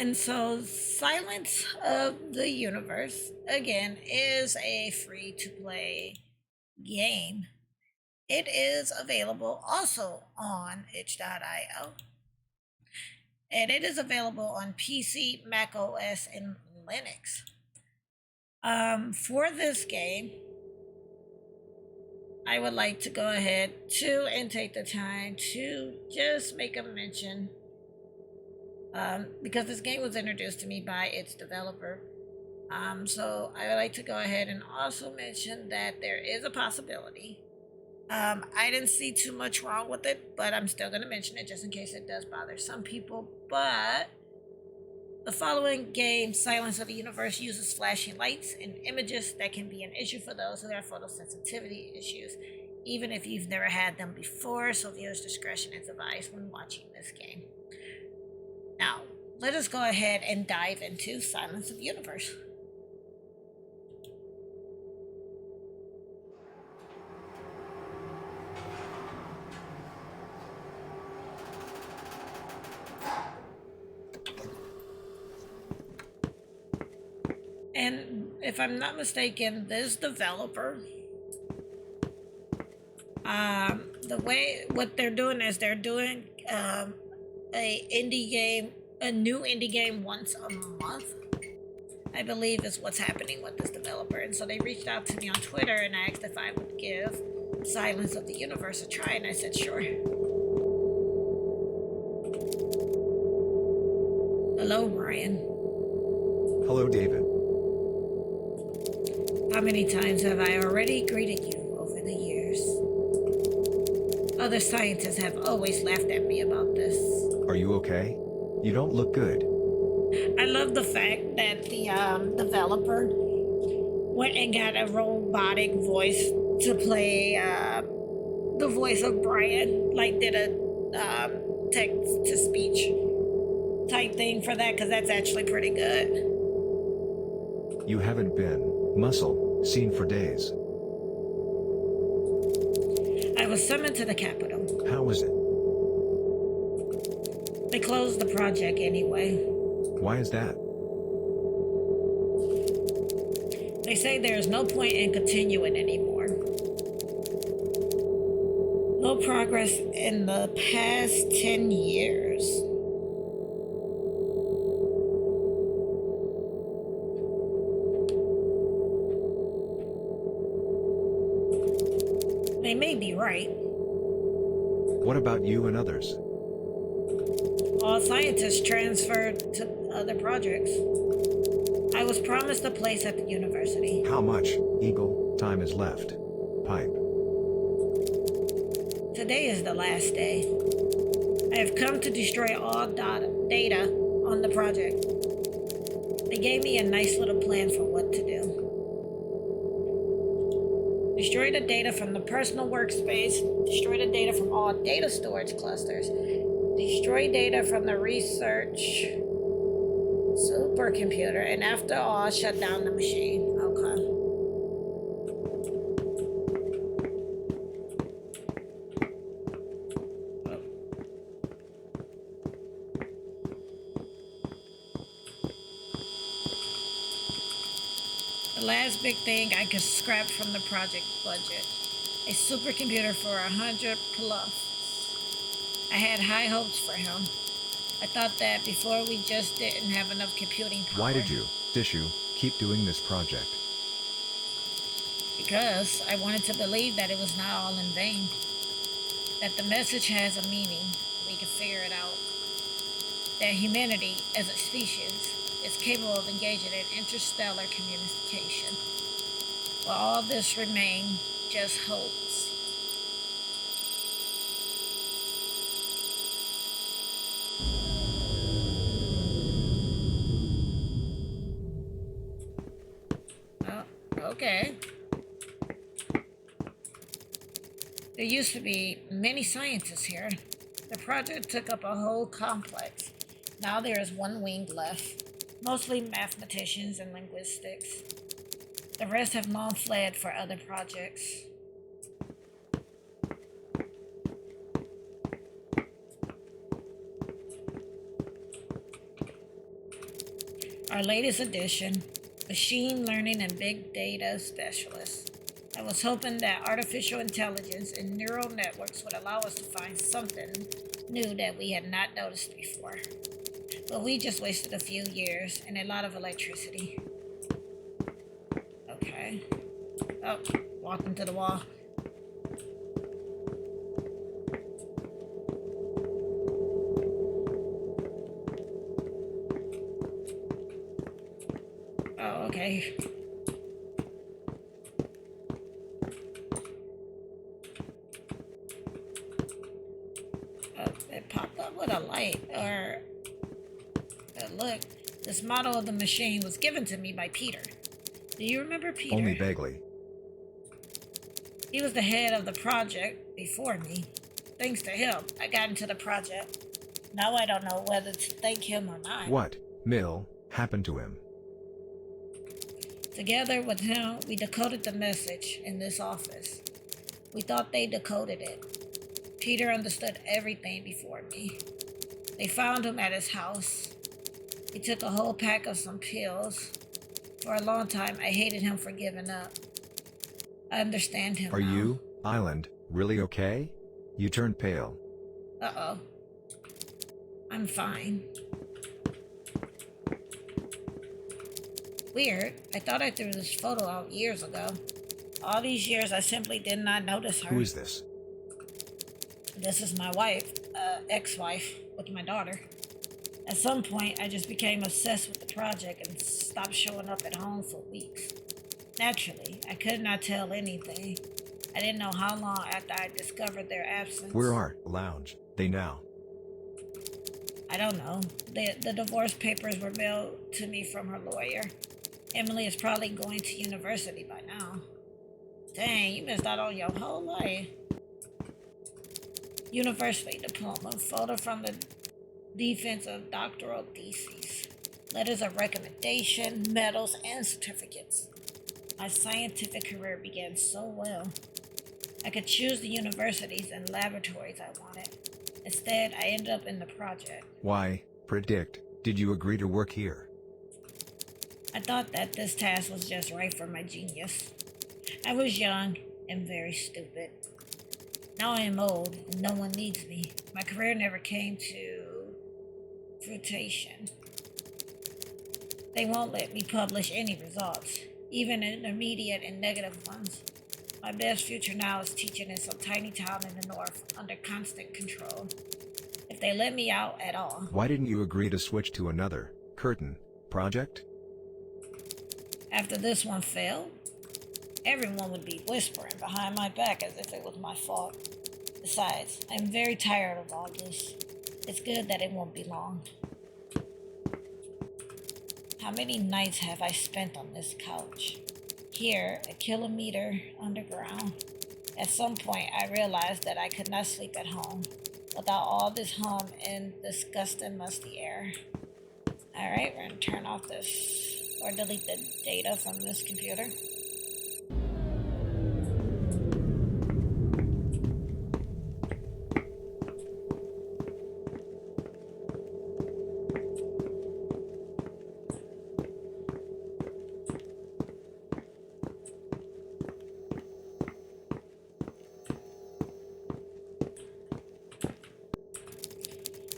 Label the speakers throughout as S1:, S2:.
S1: And so, Silence of the Universe, again, is a free to play game. It is available also on itch.io. And it is available on PC, Mac OS, and Linux. For this game, I would like to go ahead and take the time to just make a mention, because this game was introduced to me by its developer. So I would like to go ahead and also mention that there is a possibility. I didn't see too much wrong with it, but I'm still going to mention it just in case it does bother some people. But the following game, Silence of the Universe, uses flashing lights and images that can be an issue for those who have photosensitivity issues, even if you've never had them before, so viewers' discretion is advised when watching this game. Now, let us go ahead and dive into Silence of the Universe. And if I'm not mistaken, this developer, what they're doing is they're doing a new indie game once a month, I believe is what's happening with this developer. And so they reached out to me on Twitter and asked if I would give Silence of the Universe a try, and I said sure. Hello, Brian.
S2: Hello, David.
S1: How many times have I already greeted you over the years? Other scientists have always laughed at me about this.
S2: Are you okay? You don't look good.
S1: I love the fact that the developer went and got a robotic voice to play the voice of Brian, like did a text-to-speech type thing for that, because that's actually pretty good.
S2: You haven't been seen for days.
S1: I was summoned to the Capitol.
S2: How was it?
S1: They closed the project anyway.
S2: Why is that?
S1: They say there's no point in continuing anymore. No progress in the past 10 years. They may be right.
S2: What about you and others?
S1: All scientists transferred to other projects. I was promised a place at the university.
S2: How much, Eagle, time is left? Pipe.
S1: Today is the last day. I have come to destroy all data on the project. They gave me a nice little plan for what to do. Destroy the data from the personal workspace. Destroy the data from all data storage clusters. Destroy data from the research supercomputer. And after all, shut down the machine. Okay. The last big thing I could scrap from the project budget. A supercomputer for 100 plus. I had high hopes for him. I thought that before we just didn't have enough computing power.
S2: Why did you, Dishu, keep doing this project?
S1: Because I wanted to believe that it was not all in vain. That the message has a meaning. We can figure it out. That humanity, as a species, is capable of engaging in interstellar communication. While all this remains just hopes. Oh, okay. There used to be many scientists here. The project took up a whole complex. Now there is one wing left, mostly mathematicians and linguistics. The rest have long fled for other projects. Our latest addition, machine learning and big data specialist. I was hoping that artificial intelligence and neural networks would allow us to find something new that we had not noticed before. But we just wasted a few years and a lot of electricity. Okay. Oh, walked into the wall. Oh, okay. Oh, it popped up with a light, or look, this model of the machine was given to me by Peter. Do you remember Peter?
S2: Only vaguely.
S1: He was the head of the project before me. Thanks to him, I got into the project. Now I don't know whether to thank him or not.
S2: What, Mill, happened to him?
S1: Together with him, we decoded the message in this office. We thought they decoded it. Peter understood everything before me. They found him at his house. He took a whole pack of some pills. For a long time, I hated him for giving up. I understand him
S2: Are
S1: now.
S2: you, Island, really okay? You turned pale.
S1: Uh-oh. I'm fine. Weird. I thought I threw this photo out years ago. All these years, I simply did not notice her.
S2: Who is this?
S1: This is my wife, ex-wife, with my daughter. At some point, I just became obsessed with the project and stopped showing up at home for weeks. Naturally, I could not tell anything. I didn't know how long after I discovered their absence.
S2: Where are Lounge they now?
S1: I don't know. The divorce papers were mailed to me from her lawyer. Emily is probably going to university by now. Dang, you missed out on your whole life. University diploma, photo from the defensive doctoral thesis, letters of recommendation, medals, and certificates. My scientific career began so well. I could choose the universities and laboratories I wanted. Instead, I ended up in the project.
S2: Why, Predict, did you agree to work here?
S1: I thought that this task was just right for my genius. I was young and very stupid. Now I am old and no one needs me. My career never came to fruition. They won't let me publish any results, even intermediate and negative ones. My best future now is teaching in some tiny town in the north under constant control. If they let me out at all.
S2: Why didn't you agree to switch to another, Curtain, project?
S1: After this one failed, everyone would be whispering behind my back as if it was my fault. Besides, I'm very tired of all this. It's good that it won't be long. How many nights have I spent on this couch? Here, a kilometer underground. At some point, I realized that I could not sleep at home without all this hum and disgusting musty air. Alright, we're gonna turn off this, or delete the data from this computer.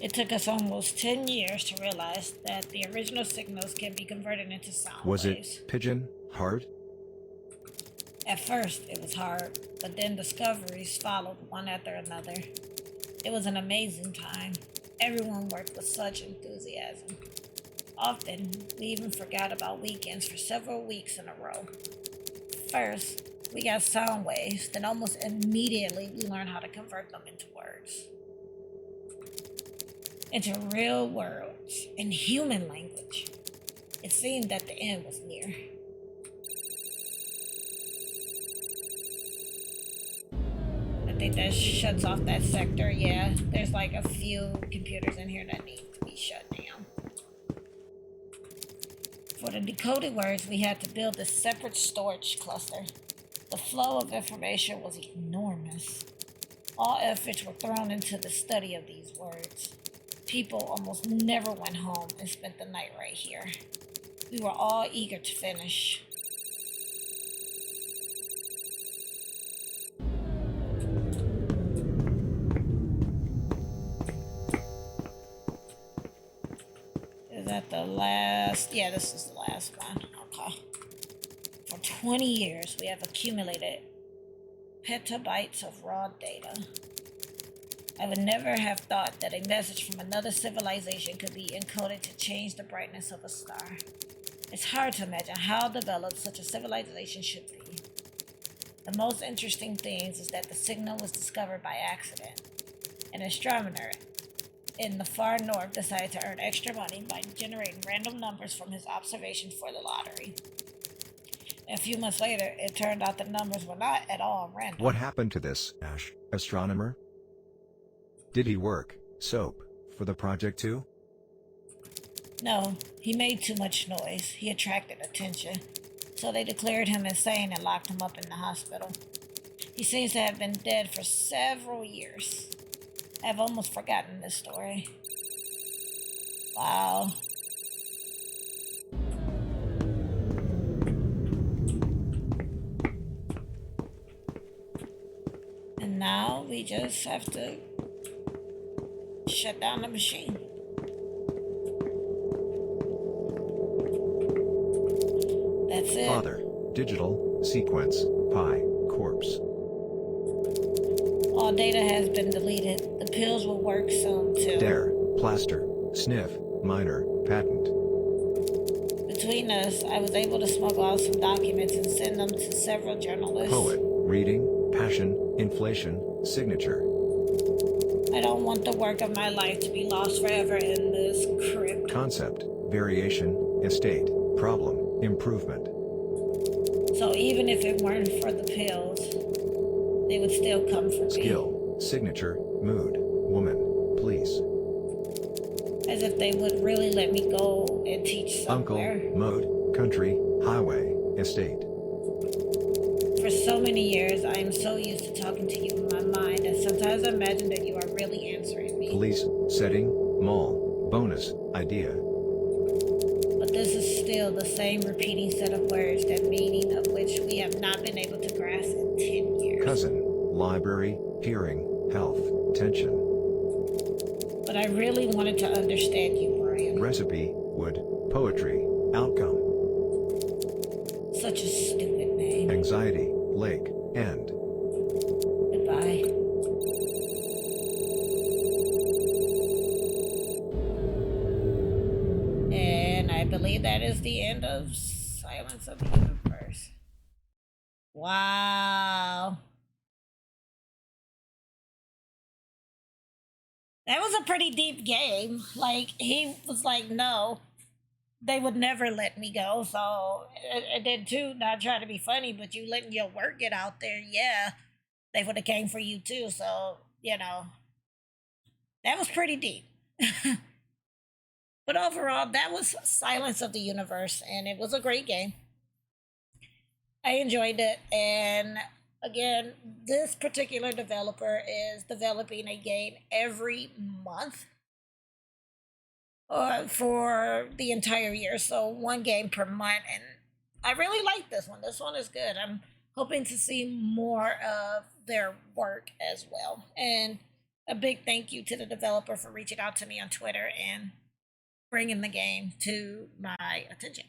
S1: It took us almost 10 years to realize that the original signals can be converted into sound
S2: Was
S1: waves.
S2: it, Pigeon, hard?
S1: At first, it was hard, but then discoveries followed one after another. It was an amazing time. Everyone worked with such enthusiasm. Often, we even forgot about weekends for several weeks in a row. First, we got sound waves, then almost immediately we learned how to convert them into words. Into real words in human language. It seemed that the end was near. I think that shuts off that sector. Yeah, there's like a few computers in here that need to be shut down. For the decoded words, we had to build a separate storage cluster. The flow of information was enormous. All efforts were thrown into the study of these words. People almost never went home and spent the night right here. We were all eager to finish. Is that the last? Yeah, this is the last one. Okay. For 20 years, we have accumulated petabytes of raw data. I would never have thought that a message from another civilization could be encoded to change the brightness of a star. It's hard to imagine how developed such a civilization should be. The most interesting thing is that the signal was discovered by accident. An astronomer in the far north decided to earn extra money by generating random numbers from his observation for the lottery. A few months later, it turned out the numbers were not at all random.
S2: What happened to this astronomer? Did he work soap for the project too?
S1: No, he made too much noise. He attracted attention. So they declared him insane and locked him up in the hospital. He seems to have been dead for several years. I've almost forgotten this story. Wow. And now we just have to shut down the machine. That's it.
S2: Father, digital, sequence, pi, corpse.
S1: All data has been deleted. The pills will work soon too.
S2: Dare, plaster, sniff, minor, patent.
S1: Between us, I was able to smuggle out some documents and send them to several journalists.
S2: Poet, reading, passion, inflation, signature.
S1: I don't want the work of my life to be lost forever in this crypt.
S2: Concept, variation, estate, problem, improvement.
S1: So even if it weren't for the pills, they would still come for me.
S2: Skill, signature, mood, woman, please.
S1: As if they would really let me go and teach somewhere.
S2: Uncle, mode, country, highway, estate.
S1: For so many years, I am so used to talking to you in my mind that sometimes I imagine that you are really answering me.
S2: Police, setting, mall, bonus, idea.
S1: But this is still the same repeating set of words, that meaning of which we have not been able to grasp in 10 years.
S2: Cousin, library, hearing, health, tension.
S1: But I really wanted to understand you, Brian.
S2: Recipe, wood, poetry, outcome.
S1: Such a stupid name.
S2: Anxiety, lake, end.
S1: Goodbye. And I believe that is the end of Silence of the Universe. Wow. That was a pretty deep game. Like, he was like, no, they would never let me go. So, and then too, not trying to be funny, but you letting your work get out there, yeah, they would have came for you too. So, you know, that was pretty deep. But overall, that was Silence of the Universe, and it was a great game. I enjoyed it, and again, this particular developer is developing a game every month for the entire year. So one game per month, and I really like this one. This one is good. I'm hoping to see more of their work as well. And a big thank you to the developer for reaching out to me on Twitter and bringing the game to my attention.